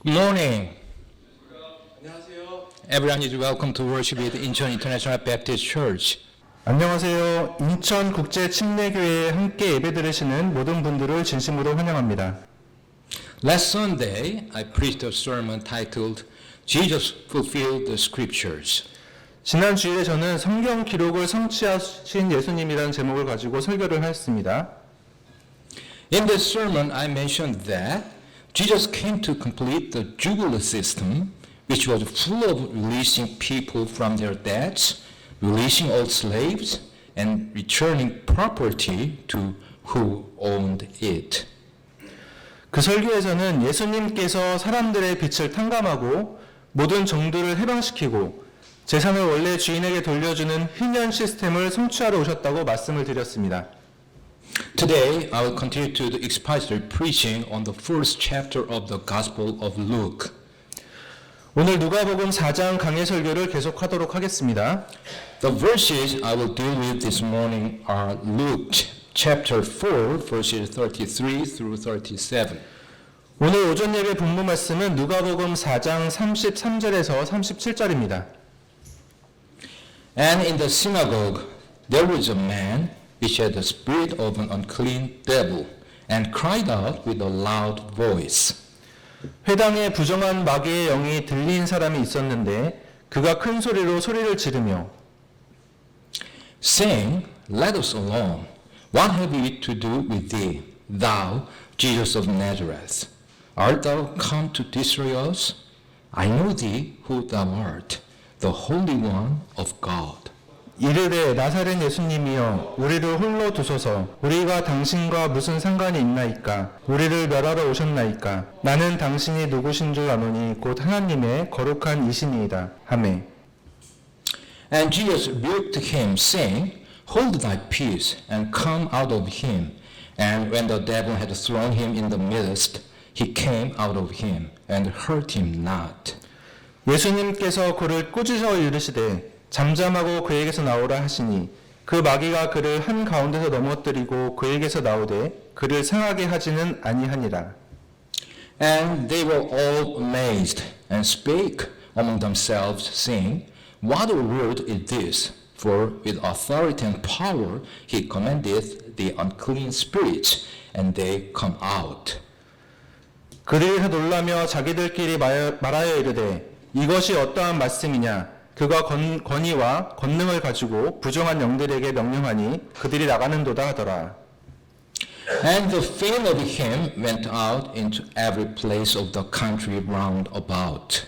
Morning. 안녕하세요. Everyone is welcome to worship at Incheon International Baptist Church. 안녕하세요. 인천 국제 침례교회에 함께 예배드리시는 모든 분들을 진심으로 환영합니다. Last Sunday, I preached a sermon titled Jesus Fulfilled the Scriptures. 지난 주일에 저는 성경 기록을 성취하신 예수님이라는 제목을 가지고 설교를 했습니다. In this sermon, I mentioned that Jesus came to complete the Jubilee system, which was full of releasing people from their debts, releasing old slaves, and returning property to who owned it. 그 설교에서는 예수님께서 사람들의 빚을 탕감하고 모든 정도를 해방시키고 재산을 원래 주인에게 돌려주는 희년 시스템을 성취하러 오셨다고 말씀을 드렸습니다. Today, I will continue to the expository preaching on the first chapter of the Gospel of Luke. 오늘 누가복음 4장 강해 설교를 계속하도록 하겠습니다. The verses I will deal with this morning are Luke chapter 4, verses 33 through 37. 오늘 오전 예배 본문 말씀은 누가복음 4장 33절에서 37절입니다. And in the synagogue there was a man which had the spirit of an unclean devil, and cried out with a loud voice. 회당에 부정한 마귀의 영이 들린 사람이 있었는데 그가 큰 소리로 소리를 지르며 saying, Let us alone. What have we to do with thee, thou, Jesus of Nazareth? Art thou come to destroy us? I know thee who thou art, the Holy One of God. 이르되 나사렛 예수님이여 우리를 홀로 두소서. 우리가 당신과 무슨 상관이 있나이까? 우리를 멸하러 오셨나이까? 나는 당신이 누구신 줄 아노니 곧 하나님의 거룩한 이신이이다 하매. And Jesus rebuked him, saying, Hold thy peace, and come out of him. And when the devil had thrown him in the midst, he came out of him, and hurt him not. 예수님께서 그를 꾸짖어 이르시되 잠잠하고 그에게서 나오라 하시니 그 마귀가 그를 한 가운데서 넘어뜨리고 그에게서 나오되 그를 상하게 하지는 아니하니라. And they were all amazed, and spake among themselves, saying, What word is this? For with authority and power he commandeth the unclean spirits, and they come out. 그들이 놀라며 자기들끼리 말하여 이르되 이것이 어떠한 말씀이냐? 그가 권위와 권능을 가지고 부정한 영들에게 명령하니 그들이 나가는도다 하더라. And the fame of him went out into every place of the country round about.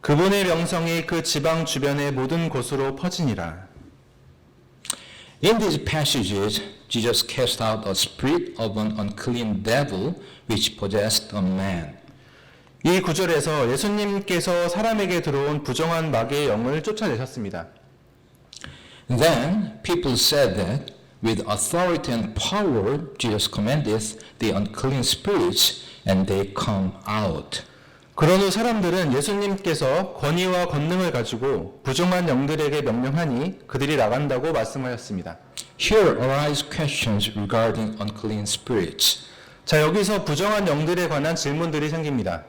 그분의 명성이 그 지방 주변의 모든 곳으로 퍼지니라. In these passages, Jesus cast out a spirit of an unclean devil which possessed a man. 이 구절에서 예수님께서 사람에게 들어온 부정한 마귀의 영을 쫓아내셨습니다. Then people said that with authority and power Jesus commandeth the unclean spirits, and they come out. 그런 후 사람들은 예수님께서 권위와 권능을 가지고 부정한 영들에게 명령하니 그들이 나간다고 말씀하였습니다. Here arise questions regarding unclean spirits. 자, 여기서 부정한 영들에 관한 질문들이 생깁니다.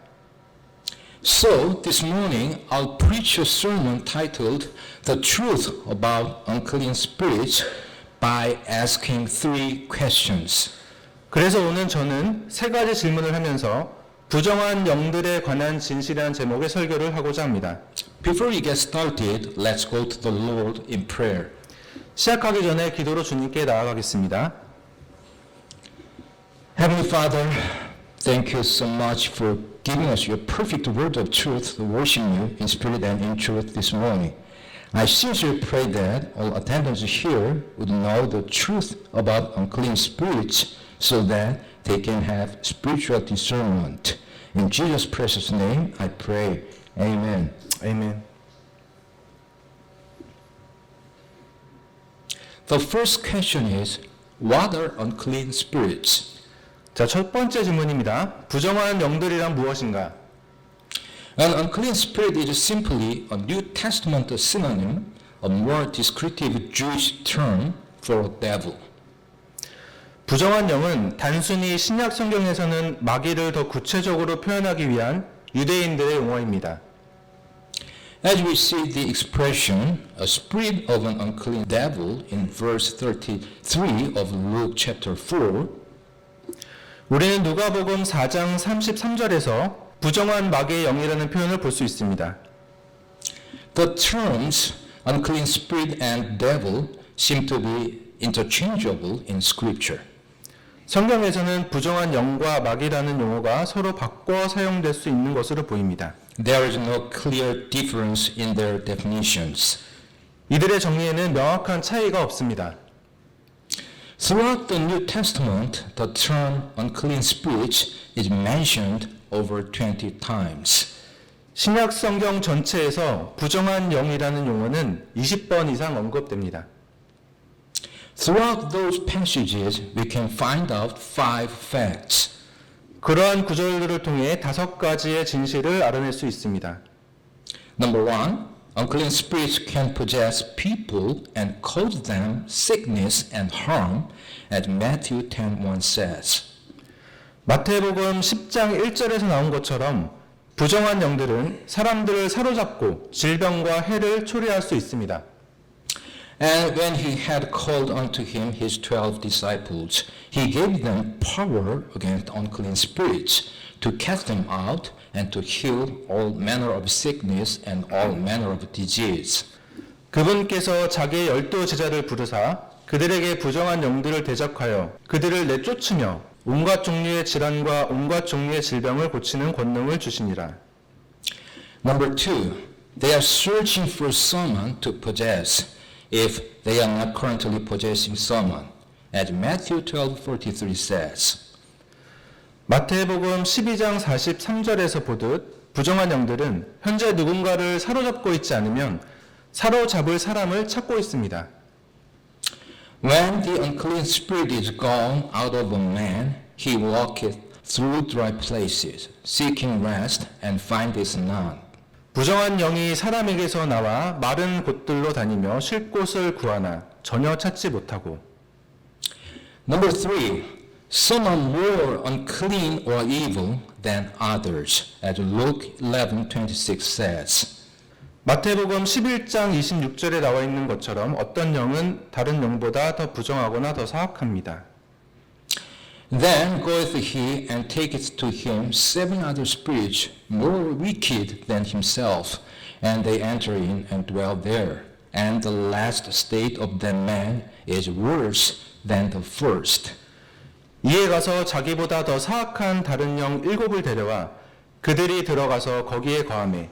So this morning I'll preach a sermon titled The Truth About Unclean Spirits by asking three questions. 그래서 오늘 저는 세 가지 질문을 하면서 부정한 영들에 관한 진실이라는 제목의 설교를 하고자 합니다. Before we get started, let's go to the Lord in prayer. 시작하기 전에 기도로 주님께 나아가겠습니다. Heavenly Father, thank you so much for giving us your perfect word of truth to worship you in spirit and in truth this morning. I sincerely pray that all attendants here would know the truth about unclean spirits so that they can have spiritual discernment. In Jesus' precious name, I pray. Amen. 아멘. The first question is, what are unclean spirits? 자, 첫 번째 질문입니다. 부정한 영들이란 무엇인가? An unclean spirit is simply a New Testament synonym, a more descriptive Jewish term for a devil. 부정한 영은 단순히 신약 성경에서는 마귀를 더 구체적으로 표현하기 위한 유대인들의 용어입니다. As we see the expression, a spirit of an unclean devil in verse 33 of Luke chapter 4, 우리는 누가복음 4장 33절에서 부정한 마귀의 영이라는 표현을 볼 수 있습니다. the terms unclean spirit and devil seem to be interchangeable in scripture. 성경에서는 부정한 영과 마귀라는 용어가 서로 바꿔 사용될 수 있는 것으로 보입니다. There is no clear difference in their definitions. 이들의 정의에는 명확한 차이가 없습니다. Throughout the New Testament, the term unclean spirits is mentioned over 20 times. 신약 성경 전체에서 부정한 영이라는 용어는 20번 이상 언급됩니다. Throughout those passages, we can find out 5 facts. 그러한 구절들을 통해 5가지의 진실을 알아낼 수 있습니다. Number 1, unclean spirits can possess people and cause them sickness and harm, as Matthew 10:1 says. 마태복음 10장 1절에서 나온 것처럼 부정한 영들은 사람들을 사로잡고 질병과 해를 초래할 수 있습니다. And when he had called unto him his 12 disciples, he gave them power against unclean spirits, to cast them out and to heal all manner of sickness and all manner of disease. 그분께서 자기의 12 제자를 부르사 그들에게 부정한 영들을 대적하여 그들을 내쫓으며 온갖 종류의 질환과 온갖 종류의 질병을 고치는 권능을 주시니라. Number 2, they are searching for someone to possess if they are not currently possessing someone, as Matthew 12:43 says. 마태복음 12장 43절에서 보듯 부정한 영들은 현재 누군가를 사로잡고 있지 않으면 사로잡을 사람을 찾고 있습니다. When the unclean spirit is gone out of a man, he walketh through dry places, seeking rest, and findeth none. 부정한 영이 사람에게서 나와 마른 곳들로 다니며 쉴 곳을 구하나 전혀 찾지 못하고. Number 3, some are more unclean or evil than others, as Luke 11:26 says. 마태복음 11장 26절에 나와 있는 것처럼 어떤 영은 다른 영보다 더 부정하거나 더 사악합니다. Then goeth he and taketh to him 7 other spirits more wicked than himself, and they enter in and dwell there. And the last state of that man is worse than the first. 이에 가서 자기보다 더 사악한 다른 영 7을 데려와 그들이 들어가서 거기에 거하매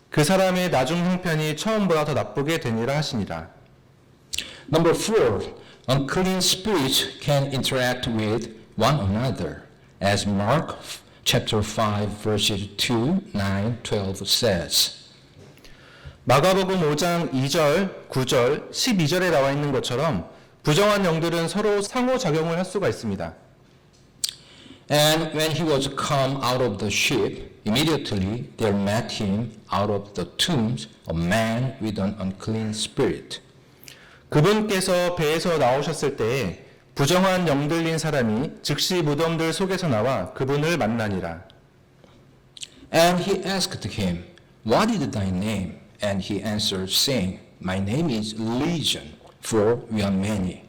그 사람의 나중 형편이 처음보다 더 나쁘게 되니라 하시니라. Number 4, unclean spirits can interact with one another, as Mark chapter 5 verses 2, 9, 12 says. 마가복음 5장 2절, 9절, 12절에 나와 있는 것처럼 부정한 영들은 서로 상호작용을 할 수가 있습니다. And when he was come out of the ship, immediately there met him out of the tombs a man with an unclean spirit. 그분께서 배에서 나오셨을 때에 부정한 영들린 사람이 즉시 무덤들 속에서 나와 그분을 만나니라. And he asked him, What is thy name? And he answered, saying, My name is Legion, for we are many.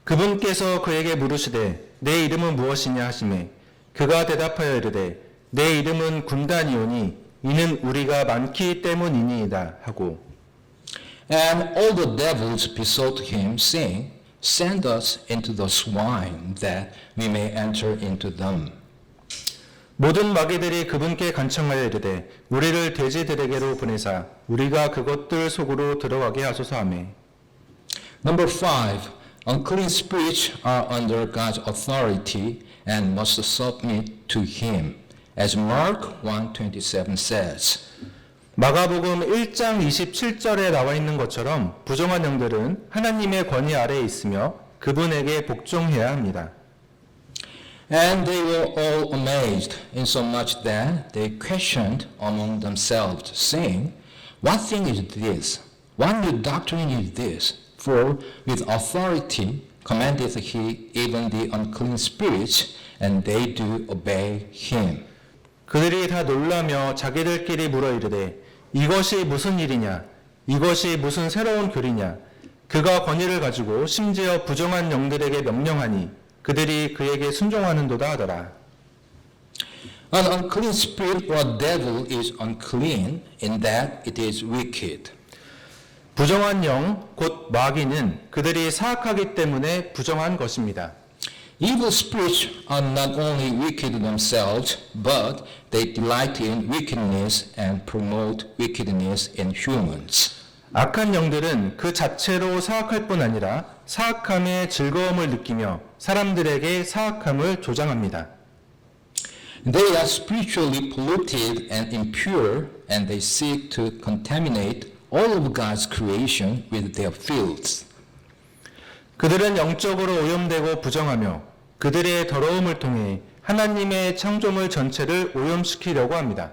그분께서 그에게 물으시되 내 이름은 무엇이냐 하시매 그가 대답하여 이르되 내 이름은 군단이오니 이는 우리가 많기 때문이니이다 하고. And all the devils besought him, saying, Send us into the swine, that we may enter into them. 모든 마귀들이 그분께 간청하여 이르되 우리를 돼지들에게로 보내사 우리가 그것들 속으로 들어가게 하소서 하매. Number 5, unclean spirits are under God's authority and must submit to him, as Mark 1:27 says. 마가복음 1장 27절에 나와 있는 것처럼 부정한 영들은 하나님의 권위 아래에 있으며 그분에게 복종해야 합니다. And they were all amazed, insomuch that they questioned among themselves, saying, What thing is this? What new doctrine is this? For with authority commandeth he even the unclean spirits, and they do obey him. 그들이 다 놀라며 자기들끼리 물어 이르되 이것이 무슨 일이냐 이것이 무슨 새로운 교리냐 그가 권위를 가지고 심지어 부정한 영들에게 명령하니 그들이 그에게 순종하는도다 하더라. An unclean spirit or devil is unclean in that it is wicked. 부정한 영, 곧 마귀는 그들이 사악하기 때문에 부정한 것입니다. Evil spirits are not only wicked themselves, but they delight in wickedness and promote wickedness in humans. 악한 영들은 그 자체로 사악할 뿐 아니라 사악함의 즐거움을 느끼며 사람들에게 사악함을 조장합니다. They are spiritually polluted and impure, and they seek to contaminate all of God's creation with their filth. 그들은 영적으로 오염되고 부정하며 그들의 더러움을 통해 하나님의 창조물 전체를 오염시키려고 합니다.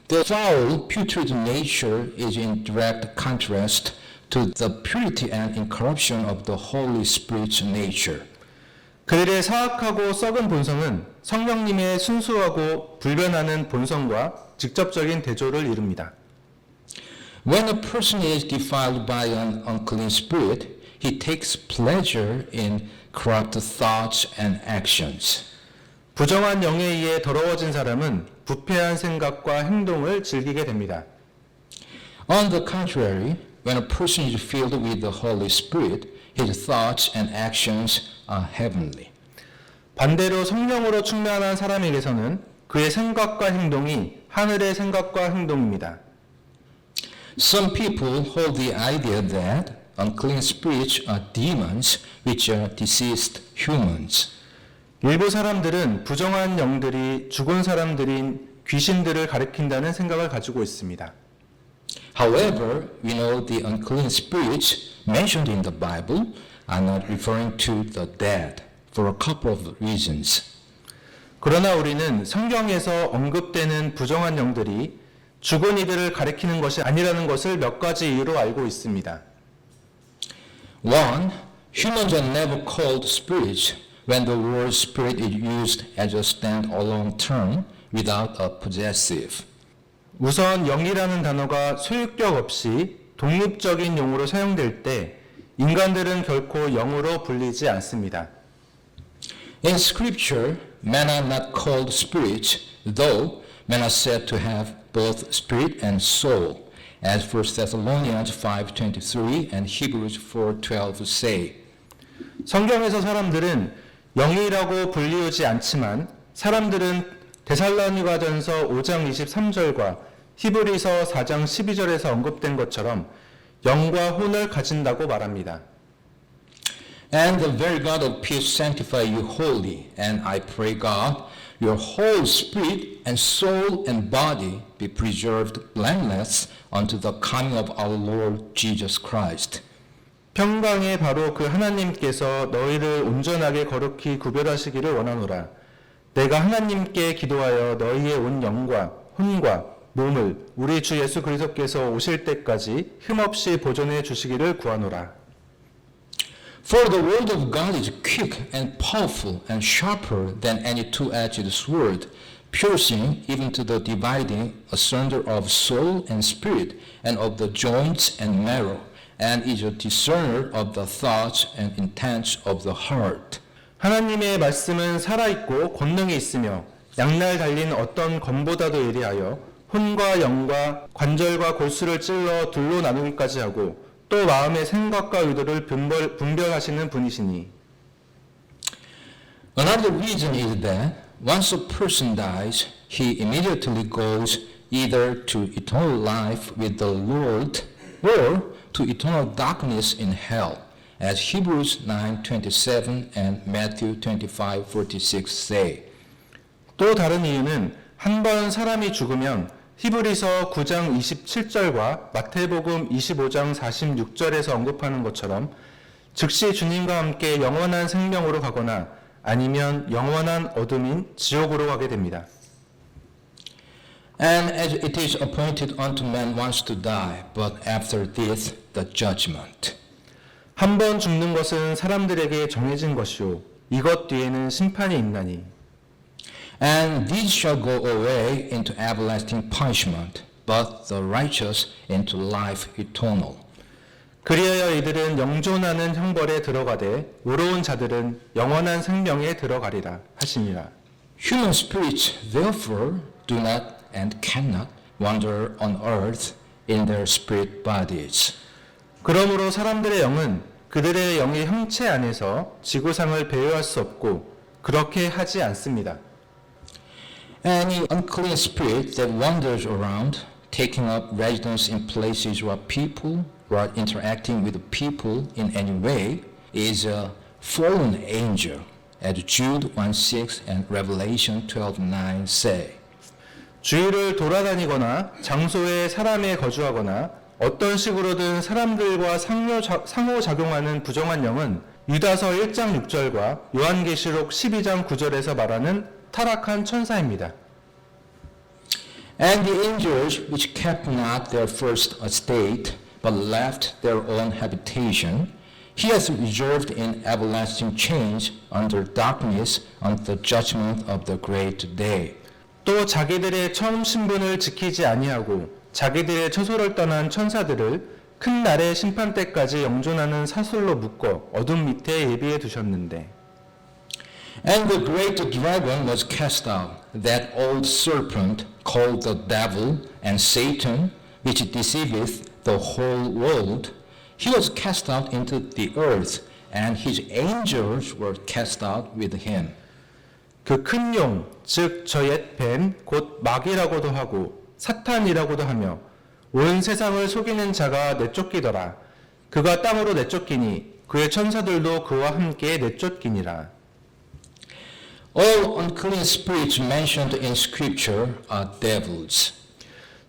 Their foul, putrid nature is in direct contrast to the purity and incorruption of the Holy Spirit's nature. 그들의 사악하고 썩은 본성은 성령님의 순수하고 불변하는 본성과 직접적인 대조를 이룹니다. When a person is defiled by an unclean spirit, he takes pleasure in corrupt thoughts and actions. 부정한 영에 의해 더러워진 사람은 부패한 생각과 행동을 즐기게 됩니다. On the contrary, when a person is filled with the Holy Spirit, his thoughts and actions are heavenly. 반대로 성령으로 충만한 사람에게서는 그의 생각과 행동이 하늘의 생각과 행동입니다. Some people hold the idea that unclean spirits are demons which are deceased humans. 일부 사람들은 부정한 영들이 죽은 사람들인 귀신들을 가리킨다는 생각을 가지고 있습니다. However, we know the unclean spirits mentioned in the Bible are not referring to the dead for a couple of reasons. 그러나 우리는 성경에서 언급되는 부정한 영들이 죽은 이들을 가리키는 것이 아니라는 것을 몇 가지 이유로 알고 있습니다. One, humans are never called spirits when the word spirit is used as a stand-alone term without a possessive. 우선 영이라는 단어가 소유격 없이 독립적인 용어로 사용될 때 인간들은 결코 영으로 불리지 않습니다. In Scripture, men are not called spirits, though men are said to have both spirit and soul, as 1 Thessalonians 5:23 and Hebrews 4:12 say. 성경에서 사람들은 영이라고 불리우지 않지만 사람들은 데살로니가전서 5장 23절과 히브리서 4장 12절에서 언급된 것처럼 영과 혼을 가진다고 말합니다. And the very God of peace sanctify you wholly, and I pray God, your whole spirit and soul and body be preserved blameless unto the coming of our Lord Jesus Christ. 평강의 바로 그 하나님께서 너희를 온전하게 거룩히 구별하시기를 원하노라. 내가 하나님께 기도하여 너희의 온 영과 혼과 몸을 우리 주 예수 그리스도께서 오실 때까지 흠없이 보존해 주시기를 구하노라. For the word of God is quick and powerful and sharper than any two-edged sword, piercing even to the dividing asunder of soul and spirit, and of the joints and marrow, and is a discerner of the thoughts and intents of the heart. 하나님의 말씀은 살아있고 권능이 있으며 양날 달린 어떤 검보다도 예리하여 혼과 영과 관절과 골수를 찔러 둘로 나누기까지 하고 또 마음의 생각과 의도를 분별하시는 분이시니. Another reason is that once a person dies, he immediately goes either to eternal life with the Lord or to eternal darkness in hell, as Hebrews 9:27 and Matthew 25:46 say. 또 다른 이유는 한 번 사람이 죽으면 히브리서 9장 27절과 마태복음 25장 46절에서 언급하는 것처럼 즉시 주님과 함께 영원한 생명으로 가거나 아니면 영원한 어둠인 지옥으로 가게 됩니다. And as it is appointed unto man once to die, but after this the judgment. 한 번 죽는 것은 사람들에게 정해진 것이요 이것 뒤에는 심판이 있나니. And these shall go away into everlasting punishment, but the righteous into life eternal. 그리하여 이들은 영존하는 형벌에 들어가되 의로운 자들은 영원한 생명에 들어가리라 하시니라. Human spirits, therefore, do not and cannot wander on earth in their spirit bodies. 그러므로 사람들의 영은 그들의 영의 형체 안에서 지구상을 배회할 수 없고 그렇게 하지 않습니다. Any unclean spirit that wanders around, taking up residence in places where people or interacting with people in any way, is a fallen angel, as Jude 1:6 and Revelation 12:9 say. 주위를 돌아다니거나 장소에 사람이 거주하거나 어떤 식으로든 사람들과 상호작용하는 부정한 영은 유다서 1장 6절과 요한계시록 12장 9절에서 말하는 타락한 천사입니다. And the angels which kept not their first estate, but left their own habitation, he has reserved in everlasting chains under darkness unto the judgment of the great day. 또 자기들의 처음 신분을 지키지 아니하고 자기들의 처소를 떠난 천사들을 큰 날의 심판 때까지 영존하는 사슬로 묶어 어둠 밑에 예비해 두셨는데 And the great dragon was cast out, that old serpent called the devil and Satan, which deceiveth the whole world. He was cast out into the earth, and his angels were cast out with him. 그 큰 용, 즉 저 옛 뱀, 곧 마귀라고도 하고 사탄이라고도 하며 온 세상을 속이는 자가 내쫓기더라. 그가 땅으로 내쫓기니 그의 천사들도 그와 함께 내쫓기니라. All unclean spirits mentioned in Scripture are devils.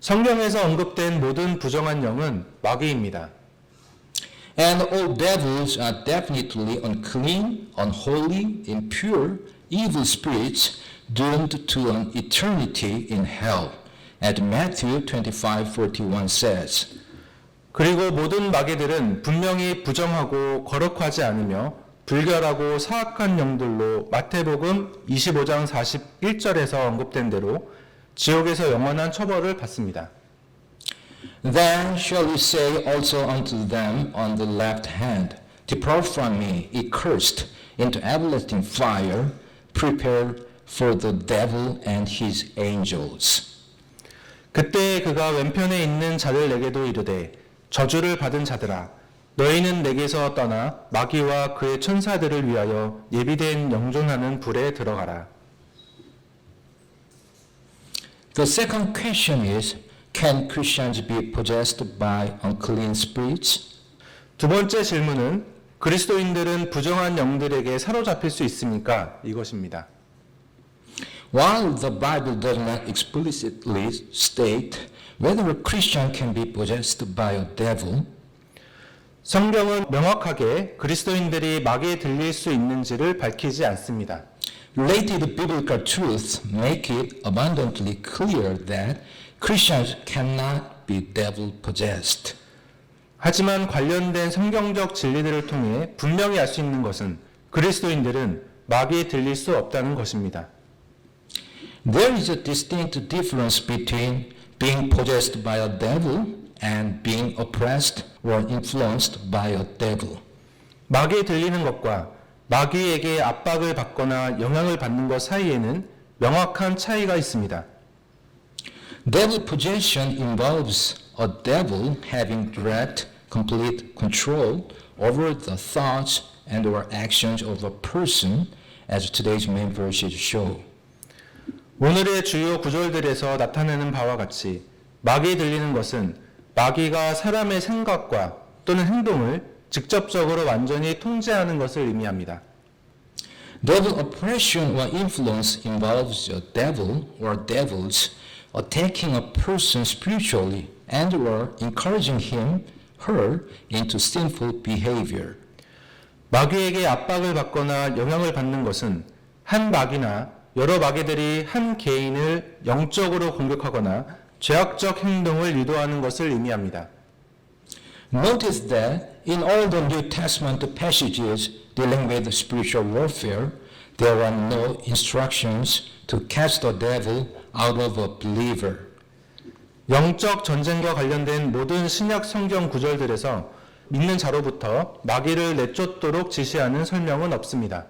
성경에서 언급된 모든 부정한 영은 마귀입니다. And all devils are definitely unclean, unholy, impure, evil spirits doomed to an eternity in hell, as Matthew 25:41 says. 그리고 모든 마귀들은 분명히 부정하고 거룩하지 않으며 불결하고 사악한 영들로 마태복음 25장 41절에서 언급된 대로 지옥에서 영원한 처벌을 받습니다. Then shall he say also unto them on the left hand, Depart from me, ye cursed, into everlasting fire, prepared for the devil and his angels. 그때 그가 왼편에 있는 자들에게도 이르되 저주를 받은 자들아 너희는 내게서 떠나 마귀와 그의 천사들을 위하여 예비된 영존하는 불에 들어가라. The second question is, can Christians be possessed by unclean spirits? 두 번째 질문은 그리스도인들은 부정한 영들에게 사로잡힐 수 있습니까? 이것입니다. While the Bible does not explicitly state whether a Christian can be possessed by a devil, 성경은 명확하게 그리스도인들이 마귀에 들릴 수 있는지를 밝히지 않습니다. related biblical truths make it abundantly clear that Christians cannot be devil possessed. 하지만 관련된 성경적 진리들을 통해 분명히 알 수 있는 것은 그리스도인들은 마귀에 들릴 수 없다는 것입니다. There is a distinct difference between being possessed by a devil and being oppressed or influenced by a devil. 마귀에 들리는 것과 마귀에게 압박을 받거나 영향을 받는 것 사이에는 명확한 차이가 있습니다. Devil possession involves a devil having direct, complete control over the thoughts and or actions of a person, as today's main verses show. 오늘의 주요 구절들에서 나타내는 바와 같이 마귀에 들리는 것은 마귀가 사람의 생각과 또는 행동을 직접적으로 완전히 통제하는 것을 의미합니다. Devil oppression or influence involves a devil or devils attacking a person spiritually and or encouraging him, her into sinful behavior. 마귀에게 압박을 받거나 영향을 받는 것은 한 마귀나 여러 마귀들이 한 개인을 영적으로 공격하거나 죄악적 행동을 유도하는 것을 의미합니다. Notice that in all the New Testament passages dealing with spiritual warfare, there are no instructions to cast the devil out of a believer. 영적 전쟁과 관련된 모든 신약 성경 구절들에서 믿는 자로부터 마귀를 내쫓도록 지시하는 설명은 없습니다.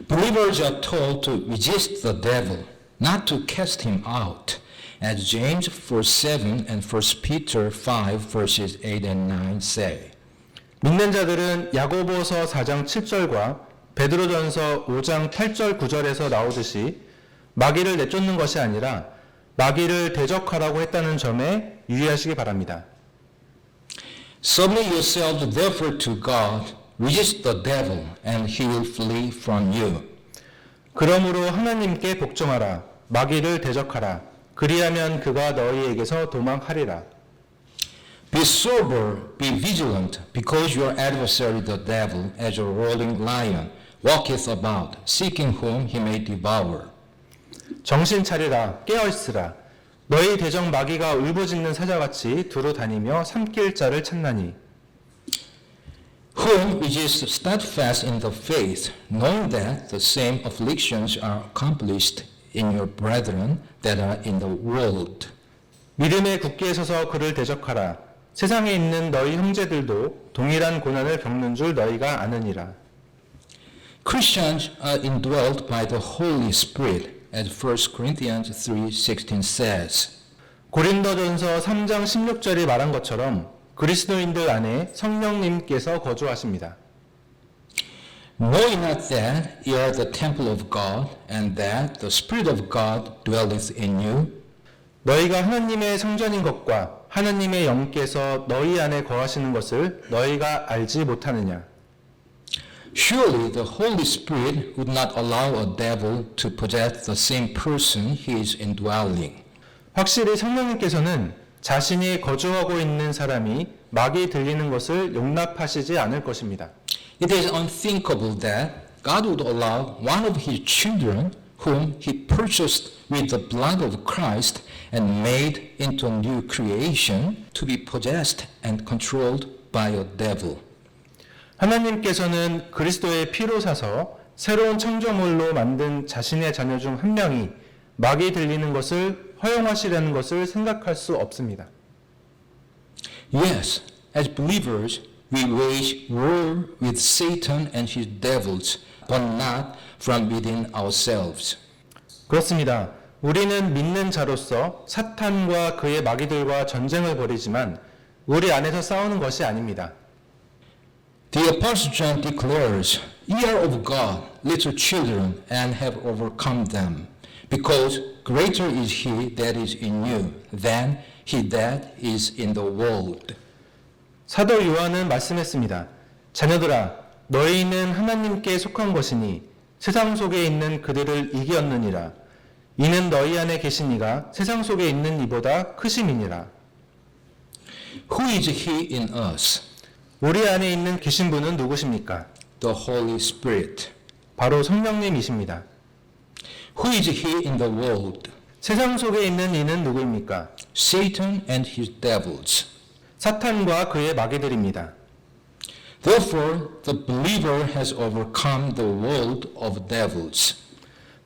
Believers are told to resist the devil, not to cast him out, as James 4:7 and 1 Peter 5 verses 8 and 9 say. 믿는 자들은 야고보서 4장 7절과 베드로전서 5장 8절 9절에서 나오듯이 마귀를 내쫓는 것이 아니라 마귀를 대적하라고 했다는 점에 유의하시기 바랍니다. Submit yourselves therefore to God, resist the devil, and he will flee from you. 그러므로 하나님께 복종하라, 마귀를 대적하라, 그리하면 그가 너희에게서 도망하리라. Be sober, be vigilant, because your adversary the devil, as a roaring lion, walketh about, seeking whom he may devour. 정신 차리라, 깨어 있으라. 너희 대적 마귀가 울부짖는 사자같이 두루 다니며 삼킬 자를 찾나니. Whom resist steadfast in the faith, knowing that the same afflictions are accomplished in your brethren that are in the world. 믿음에 굳게 서서 그를 대적하라. 세상에 있는 너희 형제들도 동일한 고난을 겪는 줄 너희가 아느니라. Christians are indwelt by the Holy Spirit, as 1 Corinthians 3:16 says. 고린도전서 3장 16절이 말한 것처럼 그리스도인들 안에 성령님께서 거주하십니다. Knowing not that ye are the temple of God, and that the Spirit of God dwelleth in you, 너희가 하나님의 성전인 것과 하나님의 영께서 너희 안에 거하시는 것을 너희가 알지 못하느냐. surely the Holy Spirit would not allow a devil to possess the same person he is indwelling. 확실히 성령님께서는 자신이 거주하고 있는 사람이 마귀 들리는 것을 용납하시지 않을 것입니다. It is unthinkable that God would allow one of his children whom he purchased with the blood of Christ and made into a new creation to be possessed and controlled by a devil. 하나님께서는 그리스도의 피로 사서 새로운 창조물로 만든 자신의 자녀 중 한 명이 마귀 들리는 것을 허용하시려는 것을 생각할 수 없습니다. Yes, as believers, we wage war with Satan and his devils, but not from within ourselves. 그렇습니다. 우리는 믿는 자로서 사탄과 그의 마귀들과 전쟁을 벌이지만 우리 안에서 싸우는 것이 아닙니다. The Apostle John declares, Ye are of God, little children, and have overcome them, because greater is he that is in you than he that is in the world. 사도 요한은 말씀했습니다. 자녀들아, 너희는 하나님께 속한 것이니 세상 속에 있는 그들을 이겼느니라. 이는 너희 안에 계신 이가 세상 속에 있는 이보다 크심이니라. Who is he in us? 우리 안에 있는 계신 분은 누구십니까? The Holy Spirit. 바로 성령님이십니다. Who is he in the world? 세상 속에 있는 이는 누구입니까? Satan and his devils. 사탄과 그의 마귀들입니다. Therefore, the believer has overcome the world of devils.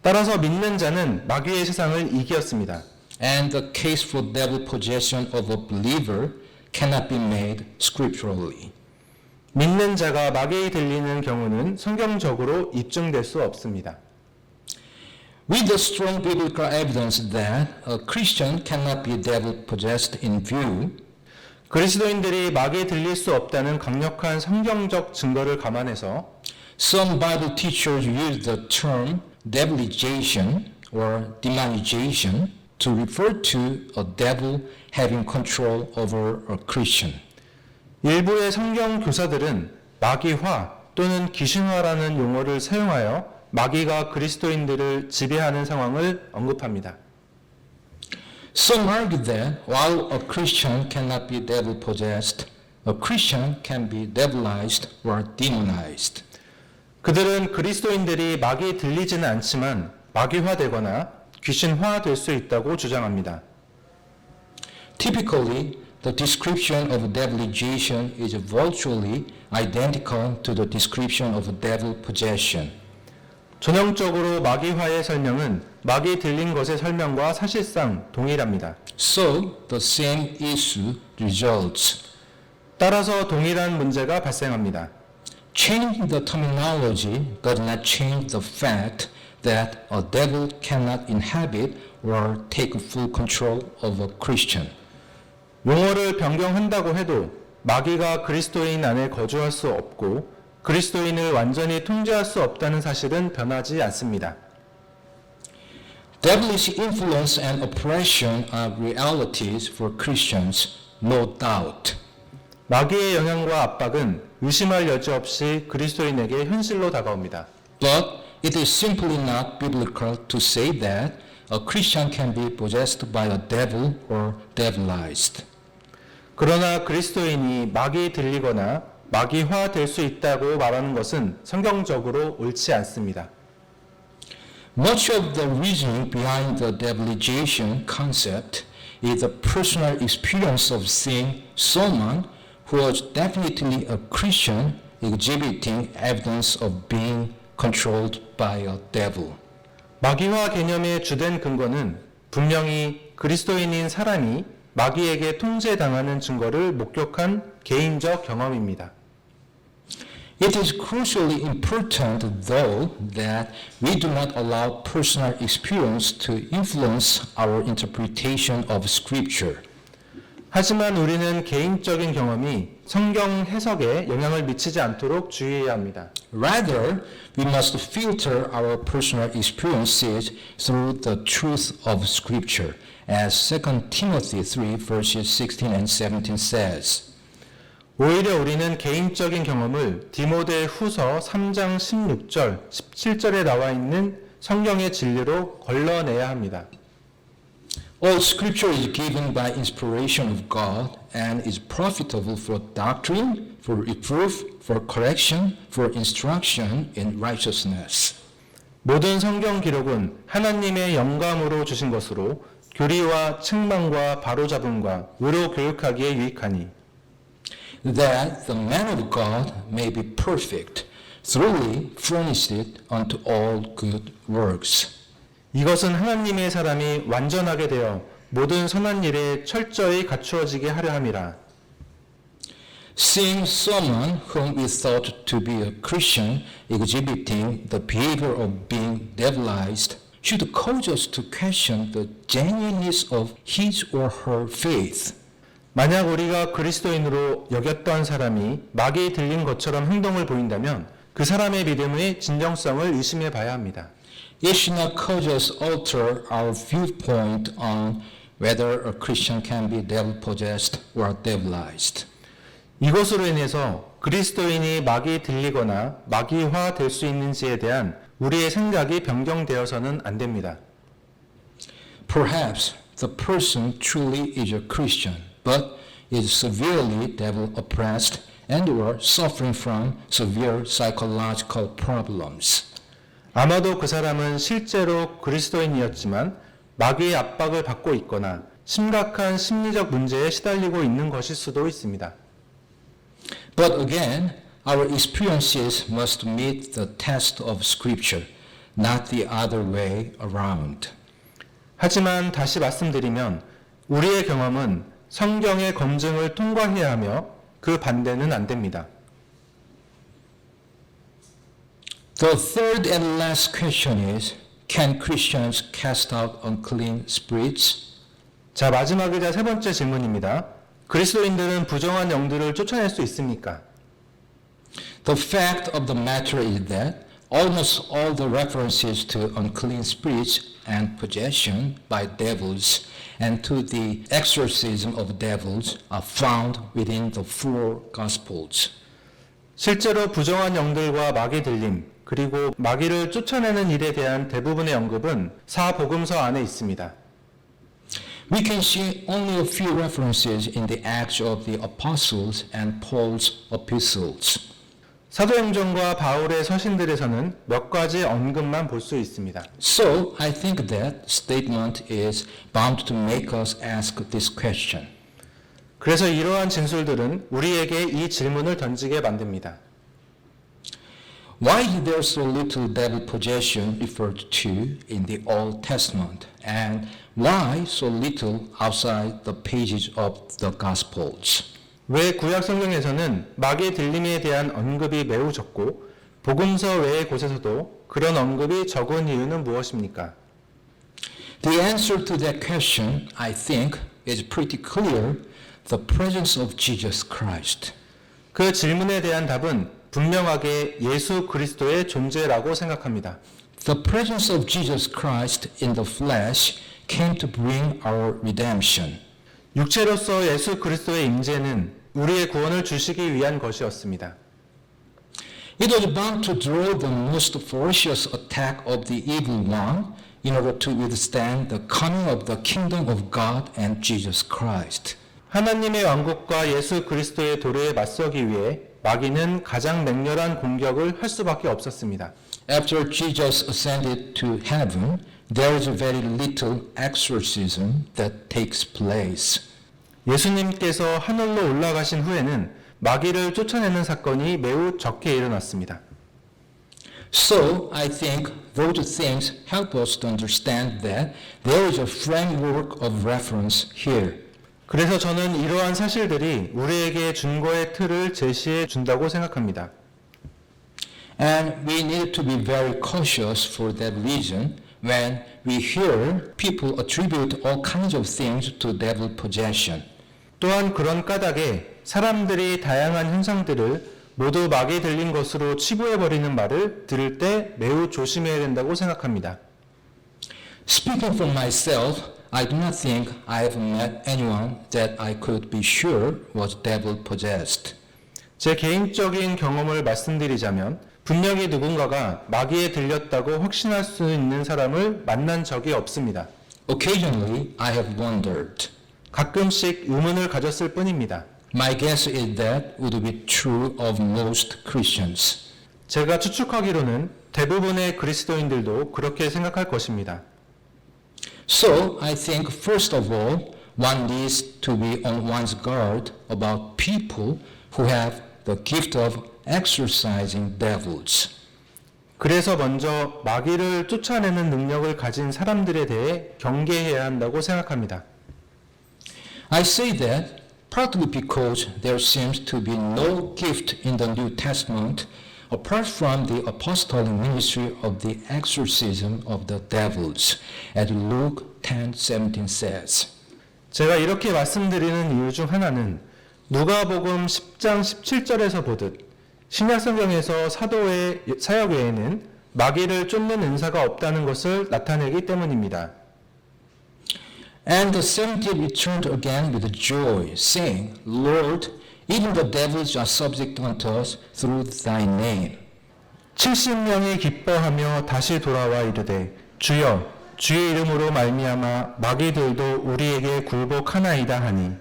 따라서 믿는 자는 마귀의 세상을 이겼습니다. And the case for devil possession of a believer cannot be made scripturally. 믿는 자가 마귀에 들리는 경우는 성경적으로 입증될 수 없습니다. With the strong biblical evidence that a Christian cannot be devil possessed in view, 그리스도인들이 마귀에 들릴 수 없다는 강력한 성경적 증거를 감안해서 some Bible teachers use the term devilization or demonization to refer to a devil having control over a Christian. 일부의 성경 교사들은 마귀화 또는 귀신화라는 용어를 사용하여 마귀가 그리스도인들을 지배하는 상황을 언급합니다. Some argue that while a Christian cannot be devil possessed, a Christian can be devilized or demonized. 그들은 그리스도인들이 마귀에 들리지는 않지만 마귀화되거나 귀신화될 수 있다고 주장합니다. Typically, the description of devilization is virtually identical to the description of devil possession. 전형적으로 마귀화의 설명은 마귀 들린 것의 설명과 사실상 동일합니다. So the same issue results. 따라서 동일한 문제가 발생합니다. Changing the terminology does not change the fact that a devil cannot inhabit or take full control of a Christian. 용어를 변경한다고 해도 마귀가 그리스도인 안에 거주할 수 없고 그리스도인을 완전히 통제할 수 없다는 사실은 변하지 않습니다. Devilish influence and oppression are realities for Christians, no doubt. 마귀의 영향과 압박은 의심할 여지 없이 그리스도인에게 현실로 다가옵니다. But it is simply not biblical to say that a Christian can be possessed by a devil or devilized. 그러나 그리스도인이 마귀 들리거나 마귀화 될 수 있다고 말하는 것은 성경적으로 옳지 않습니다. Much of the reasoning behind the devilization concept is the personal experience of seeing someone who was definitely a Christian exhibiting evidence of being controlled by a devil. 마귀화 개념의 주된 근거는 분명히 그리스도인인 사람이 마귀에게 통제당하는 증거를 목격한 개인적 경험입니다. It is crucially important, though, that we do not allow personal experience to influence our interpretation of Scripture. 하지만 우리는 개인적인 경험이 성경 해석에 영향을 미치지 않도록 주의해야 합니다. Rather, we must filter our personal experiences through the truth of Scripture, as 2 Timothy 3 verses 16 and 17 says. 오히려 우리는 개인적인 경험을 디모데 후서 3장 16절, 17절에 나와 있는 성경의 진리로 걸러내야 합니다. All Scripture is given by inspiration of God and is profitable for doctrine, for reproof, for correction, for instruction in righteousness. 모든 성경 기록은 하나님의 영감으로 주신 것으로 교리와 책망과 바로잡음과 의로 교육하기에 유익하니 that the man of God may be perfect, thoroughly furnished unto all good works. 이것은 하나님의 사람이 완전하게 되어 모든 선한 일에 철저히 갖추어지게 하려 함이라. Seeing someone whom we thought to be a Christian exhibiting the behavior of being devilized should cause us to question the genuineness of his or her faith. 만약 우리가 그리스도인으로 여겼던 사람이 마귀에 들린 것처럼 행동을 보인다면 그 사람의 믿음의 진정성을 의심해 봐야 합니다. It should not cause us alter our viewpoint on whether a Christian can be devil-possessed or devilized. 이것으로 인해서 그리스도인이 마귀에 들리거나 마귀화 될 수 있는지에 대한 우리의 생각이 변경되어서는 안 됩니다. Perhaps the person truly is a Christian, but is severely devil-oppressed and or suffering from severe psychological problems. 아마도 그 사람은 실제로 그리스도인이었지만 마귀의 압박을 받고 있거나 심각한 심리적 문제에 시달리고 있는 것일 수도 있습니다. But again, our experiences must meet the test of Scripture, not the other way around. 하지만 다시 말씀드리면 우리의 경험은 성경의 검증을 통과해야 하며 그 반대는 안 됩니다. The third and last question is, can Christians cast out unclean spirits? 자, 마지막이자 세 번째 질문입니다. 그리스도인들은 부정한 영들을 쫓아낼 수 있습니까? The fact of the matter is that almost all the references to unclean spirits and possession by devils and to the exorcism of devils are found within the four Gospels. 실제로 부정한 영들과 마귀 들림, 그리고 마귀를 쫓아내는 일에 대한 대부분의 언급은 사복음서 안에 있습니다. We can see only a few references in the Acts of the Apostles and Paul's epistles. 사도행전과 바울의 서신들에서는 몇 가지 언급만 볼 수 있습니다. So, I think that statement is bound to make us ask this question. 그래서 이러한 진술들은 우리에게 이 질문을 던지게 만듭니다. Why is there so little devil possession referred to in the Old Testament? And why so little outside the pages of the Gospels? 왜 구약 성경에서는 마귀의 들림에 대한 언급이 매우 적고 복음서 외의 곳에서도 그런 언급이 적은 이유는 무엇입니까? The answer to that question, I think, is pretty clear. The presence of Jesus Christ. 그 질문에 대한 답은 분명하게 예수 그리스도의 존재라고 생각합니다. The presence of Jesus Christ in the flesh came to bring our redemption. 육체로서 예수 그리스도의 임재는 우리의 구원을 주시기 위한 것이었습니다. It was bound to draw the most ferocious attack of the evil one in order to withstand the coming of the kingdom of God and Jesus Christ. 하나님의 왕국과 예수 그리스도의 도래에 맞서기 위해 마귀는 가장 맹렬한 공격을 할 수밖에 없었습니다. After Jesus ascended to heaven, there is very little exorcism that takes place. 예수님께서 하늘로 올라가신 후에는 마귀를 쫓아내는 사건이 매우 적게 일어났습니다. So, I think those things help us to understand that there is a framework of reference here. 그래서 저는 이러한 사실들이 우리에게 준거의 틀을 제시해 준다고 생각합니다. And we need to be very cautious for that reason when we hear people attribute all kinds of things to devil possession. 또한 그런 까닭에 사람들이 다양한 현상들을 모두 마귀에 들린 것으로 치부해버리는 말을 들을 때 매우 조심해야 된다고 생각합니다. Speaking for myself, I do not think I have met anyone that I could be sure was devil possessed. 제 개인적인 경험을 말씀드리자면 분명히 누군가가 마귀에 들렸다고 확신할 수 있는 사람을 만난 적이 없습니다. Occasionally, I have wondered. 가끔씩 의문을 가졌을 뿐입니다. My guess is that would be true of most Christians. 제가 추측하기로는 대부분의 그리스도인들도 그렇게 생각할 것입니다. So, I think first of all, one needs to be on one's guard about people who have the gift of exorcising devils. 그래서 먼저 마귀를 쫓아내는 능력을 가진 사람들에 대해 경계해야 한다고 생각합니다. I say that partly because there seems to be no gift in the New Testament apart from the apostolic ministry of the exorcism of the devils, as Luke 10:17 says. 제가 이렇게 말씀드리는 이유 중 하나는 누가복음 10장 17절에서 보듯 신약성경에서 사도의 사역 외에는 마귀를 쫓는 은사가 없다는 것을 나타내기 때문입니다. And the 70 returned again with joy, saying, Lord, even the devils are subject unto us through thy name. 70명이 기뻐하며 다시 돌아와 이르되 주여 주의 이름으로 말미암아 마귀들도 우리에게 굴복하나이다 하니.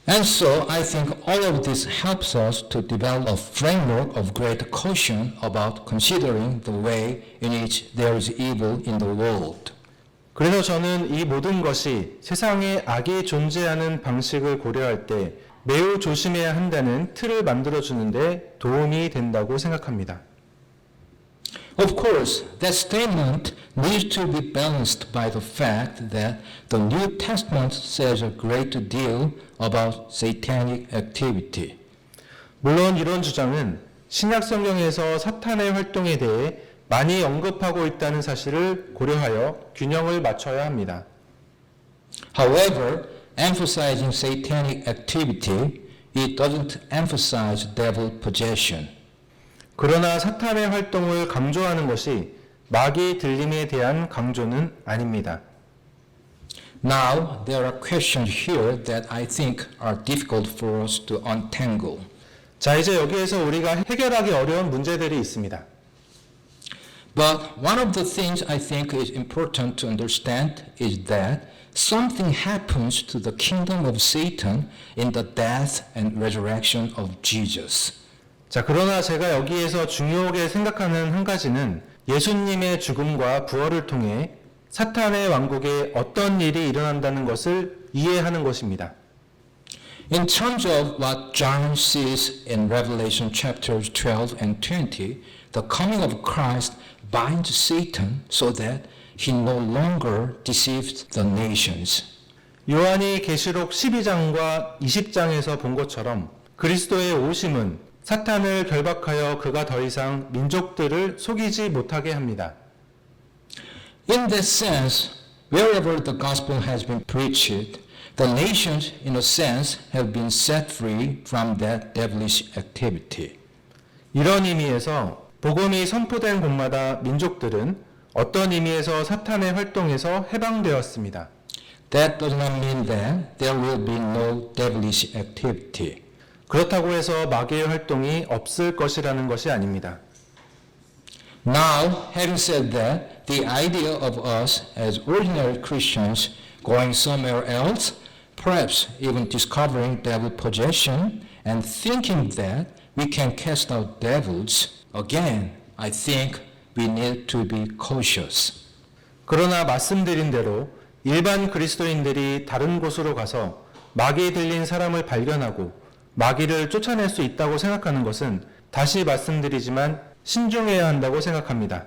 And so I think all of this helps us to develop a framework of great caution about considering the way in which there is evil in the world. 그래서 저는 이 모든 것이 세상에 악이 존재하는 방식을 고려할 때 매우 조심해야 한다는 틀을 만들어주는데 도움이 된다고 생각합니다. Of course, that statement needs to be balanced by the fact that the New Testament says a great deal about satanic activity. 물론 이런 주장은 신약 성경에서 사탄의 활동에 대해 많이 언급하고 있다는 사실을 고려하여 균형을 맞춰야 합니다. However, emphasizing satanic activity, it doesn't emphasize devil possession. 그러나 사탄의 활동을 강조하는 것이 마귀 들림에 대한 강조는 아닙니다. Now, there are questions here that I think are difficult for us to untangle. 자, 이제 여기에서 우리가 해결하기 어려운 문제들이 있습니다. But one of the things I think is important to understand is that something happens to the kingdom of Satan in the death and resurrection of Jesus. 자, 그러나 제가 여기에서 중요하게 생각하는 한 가지는 예수님의 죽음과 부활을 통해 사탄의 왕국에 어떤 일이 일어난다는 것을 이해하는 것입니다. In terms of what John sees in Revelation chapters 12 and 20, the coming of Christ binds Satan so that he no longer deceives the nations. 요한이 계시록 12장과 20장에서 본 것처럼 그리스도의 오심은 사탄을 결박하여 그가 더 이상 민족들을 속이지 못하게 합니다. In that sense, wherever the gospel has been preached, the nations, in a sense, have been set free from that devilish activity. 이런 의미에서 복음이 선포된 곳마다 민족들은 어떤 의미에서 사탄의 활동에서 해방되었습니다. That does not mean that there will be no devilish activity. 그렇다고 해서 마귀의 활동이 없을 것이라는 것이 아닙니다. Now, having said that, the idea of us as ordinary Christians going somewhere else, perhaps even discovering devil possession and thinking that we can cast out devils, again, I think we need to be cautious. 그러나 말씀드린 대로 일반 그리스도인들이 다른 곳으로 가서 마귀에 들린 사람을 발견하고 마귀를 쫓아낼 수 있다고 생각하는 것은 다시 말씀드리지만 신중해야 한다고 생각합니다.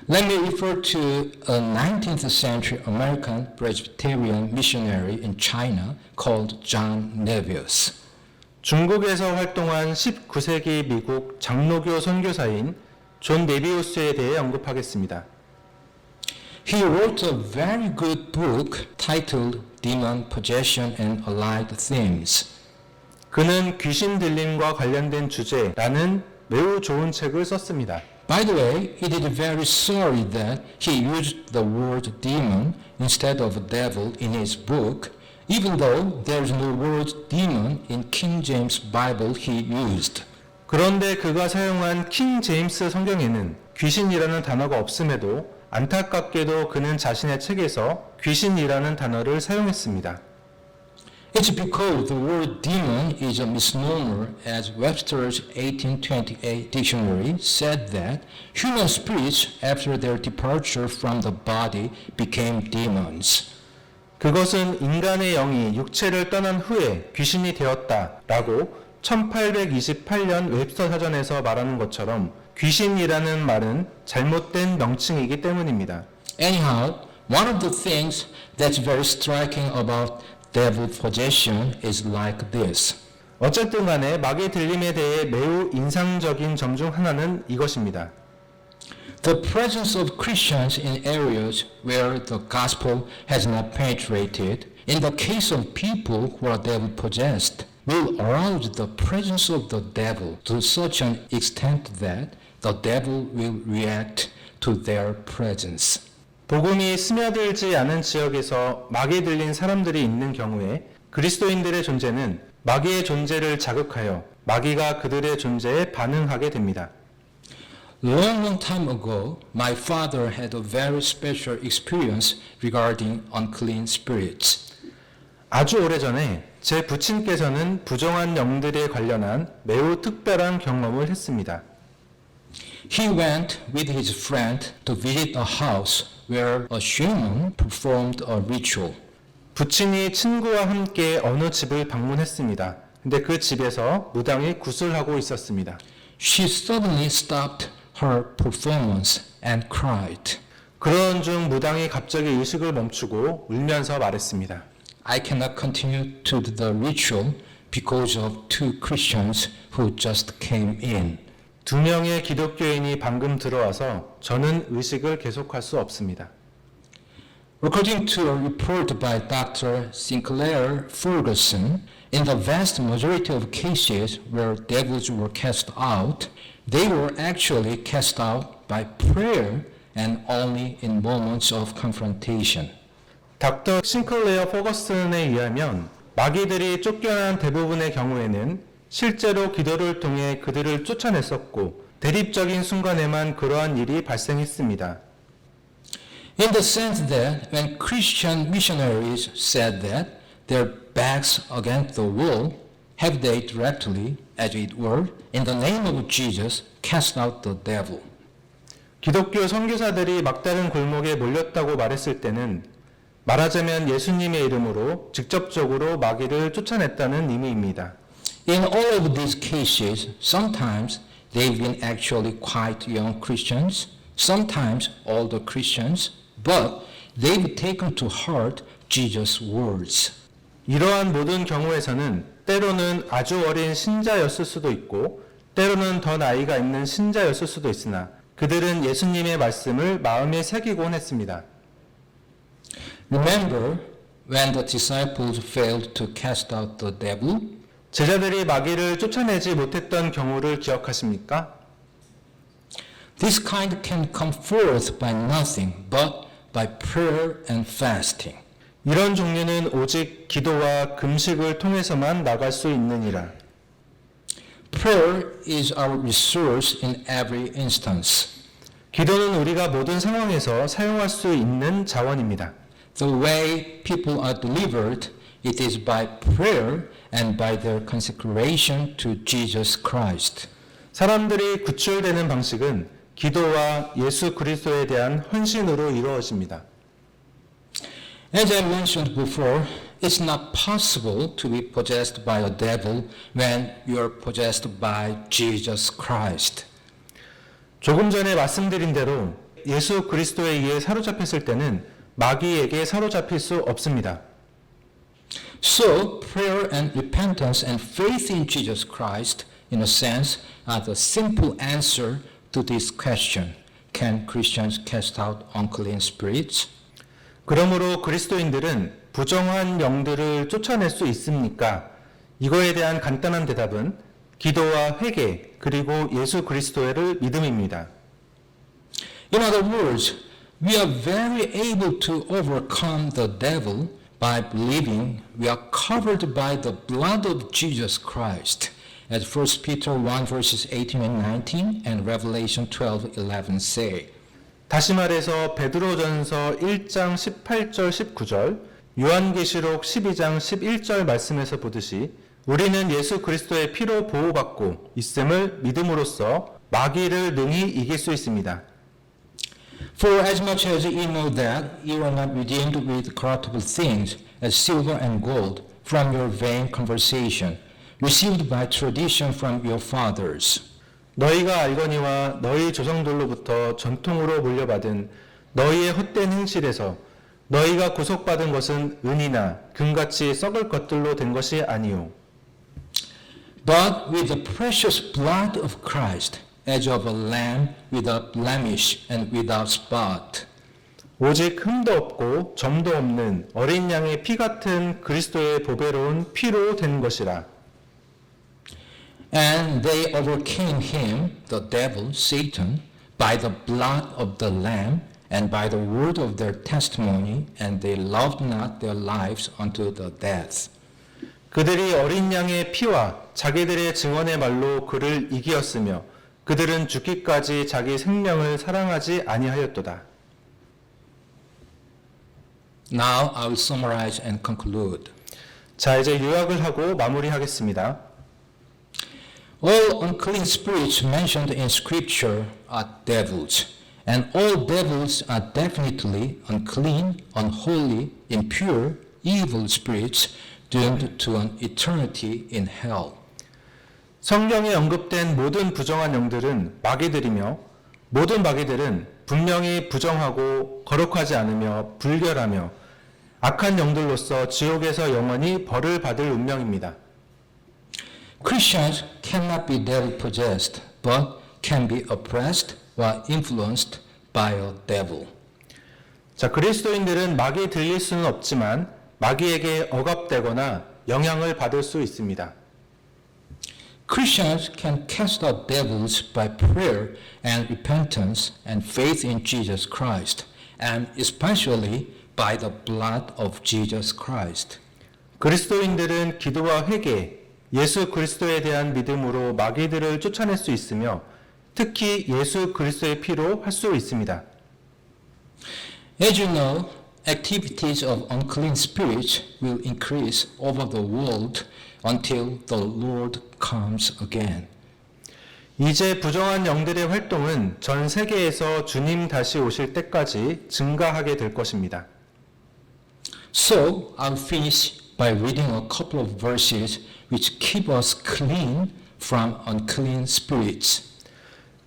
Let me refer to a 19th century American Presbyterian missionary in China called John Nevius. 중국에서 활동한 19세기 미국 장로교 선교사인 존 네비우스에 대해 언급하겠습니다. He wrote a very good book titled Demon Possession and Allied Themes. 그는 귀신 들림과 관련된 주제라는 매우 좋은 책을 썼습니다. By the way, he is very sorry that he used the word demon instead of devil in his book, even though there is no word demon in King James Bible he used. 그런데 그가 사용한 킹 제임스 성경에는 귀신이라는 단어가 없음에도 안타깝게도 그는 자신의 책에서 귀신이라는 단어를 사용했습니다. It's because the word demon is a misnomer, as Webster's 1828 dictionary said that human spirits after their departure from the body became demons. 그것은 인간의 영이 육체를 떠난 후에 귀신이 되었다라고 1828년 웹스터 사전에서 말하는 것처럼 귀신이라는 말은 잘못된 명칭이기 때문입니다. Anyhow, one of the things that's very striking about devil possession is like this. 어쨌든 간에 마귀 들림에 대해 매우 인상적인 점 중 하나는 이것입니다. The presence of Christians in areas where the gospel has not penetrated, in the case of people who are devil possessed, will arouse the presence of the devil to such an extent that the devil will react to their presence. 복음이 스며들지 않은 지역에서 마귀 들린 사람들이 있는 경우에 그리스도인들의 존재는 마귀의 존재를 자극하여 마귀가 그들의 존재에 반응하게 됩니다. Long time ago, my father had a very special experience regarding unclean spirits. 아주 오래전에 제 부친께서는 부정한 영들에 관련한 매우 특별한 경험을 했습니다. He went with his friend to visit a house where a shaman performed a ritual. 부친이 친구와 함께 어느 집을 방문했습니다. 근데 그 집에서 무당이 구슬하고 있었습니다. She suddenly stopped her performance and cried. 그러던 중 무당이 갑자기 의식을 멈추고 울면서 말했습니다. I cannot continue to do the ritual because of two Christians who just came in. 두 명의 기독교인이 방금 들어와서 저는 의식을 계속할 수 없습니다. According to a report by Dr. Sinclair Ferguson, in the vast majority of cases where devils were cast out, they were actually cast out by prayer and only in moments of confrontation. 닥터 싱클레어 포거슨에 의하면 마귀들이 쫓겨난 대부분의 경우에는 실제로 기도를 통해 그들을 쫓아냈었고 대립적인 순간에만 그러한 일이 발생했습니다. In the sense that when Christian missionaries said that their backs against the wall, have they directly, as it were, in the name of Jesus, cast out the devil. 기독교 선교사들이 막다른 골목에 몰렸다고 말했을 때는 말하자면 예수님의 이름으로 직접적으로 마귀를 쫓아냈다는 의미입니다. In all of these cases, sometimes they've been actually quite young Christians, sometimes older Christians, but they've taken to heart Jesus' words. 이러한 모든 경우에서는 때로는 아주 어린 신자였을 수도 있고 때로는 더 나이가 있는 신자였을 수도 있으나 그들은 예수님의 말씀을 마음에 새기곤 했습니다. Remember when the disciples failed to cast out the devil? 제자들이 마귀를 쫓아내지 못했던 경우를 기억하십니까? This kind can come forth by nothing but by prayer and fasting. 이런 종류는 오직 기도와 금식을 통해서만 나갈 수 있느니라. Prayer is our resource in every instance. 기도는 우리가 모든 상황에서 사용할 수 있는 자원입니다. The way people are delivered, it is by prayer and by their consecration to Jesus Christ. 사람들이 구출되는 방식은 기도와 예수 그리스도에 대한 헌신으로 이루어집니다. As I mentioned before, it's not possible to be possessed by a devil when you are possessed by Jesus Christ. 조금 전에 말씀드린 대로 예수 그리스도에 의해 사로잡혔을 때는 마귀에게 사로잡힐 수 없습니다. So, prayer and repentance and faith in Jesus Christ, in a sense, are the simple answer to this question. Can Christians cast out unclean spirits? 그러므로 그리스도인들은 부정한 영들을 쫓아낼 수 있습니까? 이거에 대한 간단한 대답은 기도와 회개 그리고 예수 그리스도를 믿음입니다. In other words, we are very able to overcome the devil by believing we are covered by the blood of Jesus Christ, as 1 Peter 1 verses 18 and 19 and Revelation 12:11 say. 다시 말해서 베드로전서 1장 18절 19절, 요한계시록 12장 11절 말씀에서 보듯이 우리는 예수 그리스도의 피로 보호받고 있음을 믿음으로써 마귀를 능히 이길 수 있습니다. For as much as you know that you are not redeemed with corruptible things, as silver and gold, from your vain conversation, received by tradition from your fathers. 너희가 알거니와 너희 조상들로부터 전통으로 물려받은 너희의 헛된 행실에서 너희가 구속받은 것은 은이나 금같이 썩을 것들로 된 것이 아니요. But with the precious blood of Christ, as of a lamb without blemish and without spot. 오직 흠도 없고 점도 없는 어린 양의 피 같은 그리스도의 보배로운 피로 된 것이라. And they overcame him, the devil, Satan, by the blood of the Lamb and by the word of their testimony, and they loved not their lives unto the death. 그들이 어린 양의 피와 자기들의 증언의 말로 그를 이기었으며 그들은 죽기까지 자기 생명을 사랑하지 아니하였도다. Now I will summarize and conclude. 자, 이제 요약을 하고 마무리하겠습니다. All unclean spirits mentioned in Scripture are devils, and all devils are definitely unclean, unholy, impure, evil spirits doomed to an eternity in hell. 성경에 언급된 모든 부정한 영들은 마귀들이며 모든 마귀들은 분명히 부정하고 거룩하지 않으며 불결하며 악한 영들로서 지옥에서 영원히 벌을 받을 운명입니다. Christians cannot be devil possessed, but can be oppressed or influenced by a devil. 자, 그리스도인들은 마귀에 들릴 수는 없지만 마귀에게 억압되거나 영향을 받을 수 있습니다. Christians can cast out devils by prayer and repentance and faith in Jesus Christ, and especially by the blood of Jesus Christ. 그리스도인들은 기도와 회개, 예수 그리스도에 대한 믿음으로 마귀들을 쫓아낼 수 있으며 특히 예수 그리스도의 피로 할 수 있습니다. As you know, activities of unclean spirits will increase over the world until the Lord comes again. 이제 부정한 영들의 활동은 전 세계에서 주님 다시 오실 때까지 증가하게 될 것입니다. So I'll finish by reading a couple of verses which keep us clean from unclean spirits.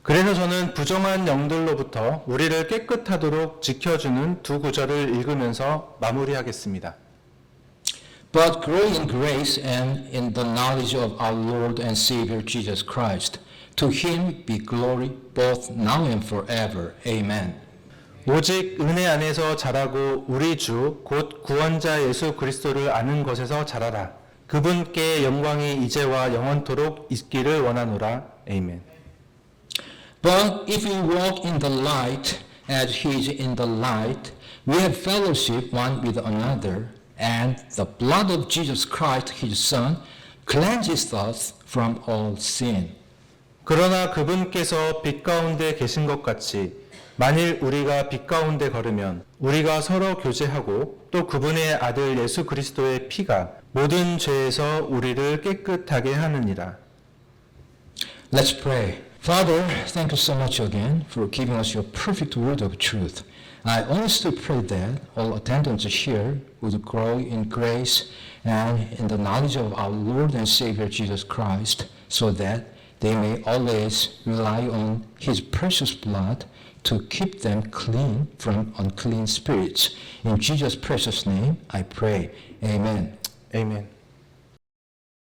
그래서 저는 부정한 영들로부터 우리를 깨끗하도록 지켜주는 두 구절을 읽으면서 마무리하겠습니다. But grow in grace and in the knowledge of our Lord and Savior Jesus Christ. To him be glory both now and forever. Amen. 오직 은혜 안에서 자라고 우리 주 곧 구원자 예수 그리스도를 아는 것에서 자라라. 그분께 영광이 이제와 영원토록 있기를 원하노라. 아멘. But if we walk in the light as he is in the light, we have fellowship one with another, and the blood of Jesus Christ, his Son, cleanses us from all sin. 그러나 그분께서 빛 가운데 계신 것 같이 만일 우리가 빛 가운데 걸으면 우리가 서로 교제하고 또 그분의 아들 예수 그리스도의 피가 모든 죄에서 우리를 깨끗하게 하느니라. Let's pray. Father, thank you so much again for giving us your perfect word of truth. I honestly pray that all attendants here would grow in grace and in the knowledge of our Lord and Savior Jesus Christ, so that they may always rely on his precious blood to keep them clean from unclean spirits. In Jesus' precious name, I pray. Amen. 아멘.